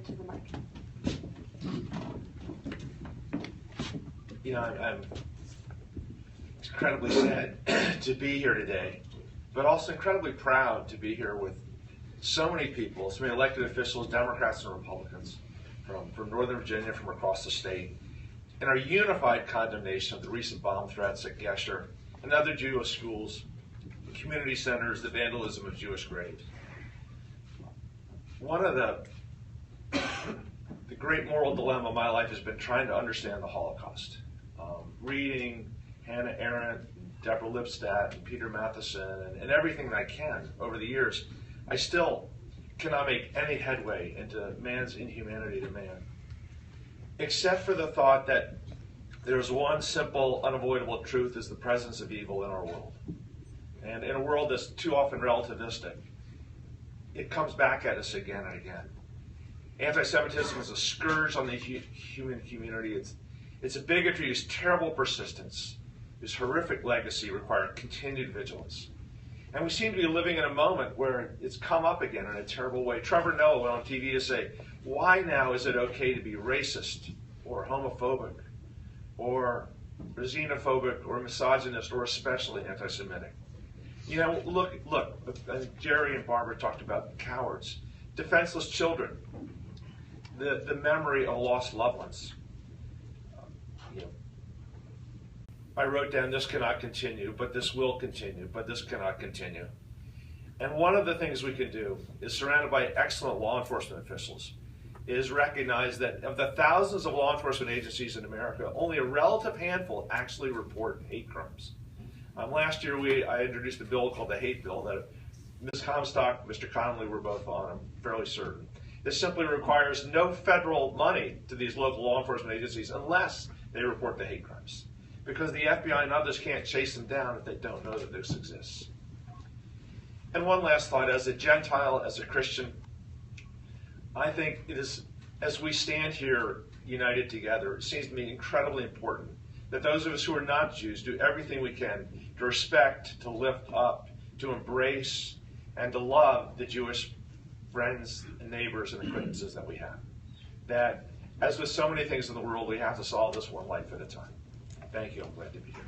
to the mic. You know, I'm incredibly sad to be here today, but also incredibly proud to be here with so many people, so many elected officials, Democrats and Republicans, from Northern Virginia, from across the state, in our unified condemnation of the recent bomb threats at Gesher and other Jewish schools, community centers, the vandalism of Jewish graves. One of the great moral dilemma of my life has been trying to understand the Holocaust. Reading Hannah Arendt, Deborah Lipstadt, and Peter Matheson, and everything that I can over the years, I still cannot make any headway into man's inhumanity to man, except for the thought that there's one simple, unavoidable truth: is the presence of evil in our world. And in a world that's too often relativistic, it comes back at us again and again. Anti-Semitism is a scourge on the human community. It's a bigotry whose terrible persistence, whose horrific legacy require continued vigilance. And we seem to be living in a moment where it's come up again in a terrible way. Trevor Noah went on TV to say, why now is it okay to be racist or homophobic or xenophobic or misogynist or especially anti-Semitic? You know, look, Jerry and Barbara talked about cowards, defenseless children, the memory of lost loved ones. I wrote down, this cannot continue, but this will continue, but this cannot continue. And one of the things we can do is, surrounded by excellent law enforcement officials, is recognize that of the thousands of law enforcement agencies in America, only a relative handful actually report hate crimes. Last year, I introduced a bill called the Hate Bill that Ms. Comstock, Mr. Connolly were both on, I'm fairly certain. This simply requires no federal money to these local law enforcement agencies unless they report the hate crimes, because the FBI and others can't chase them down if they don't know that this exists. And one last thought: as a Gentile, as a Christian, I think it is, as we stand here united together, it seems to me incredibly important that those of us who are not Jews do everything we can to respect, to lift up, to embrace, and to love the Jewish friends and neighbors and acquaintances that we have. That, as with so many things in the world, we have to solve this one life at a time. Thank you. I'm glad to be here.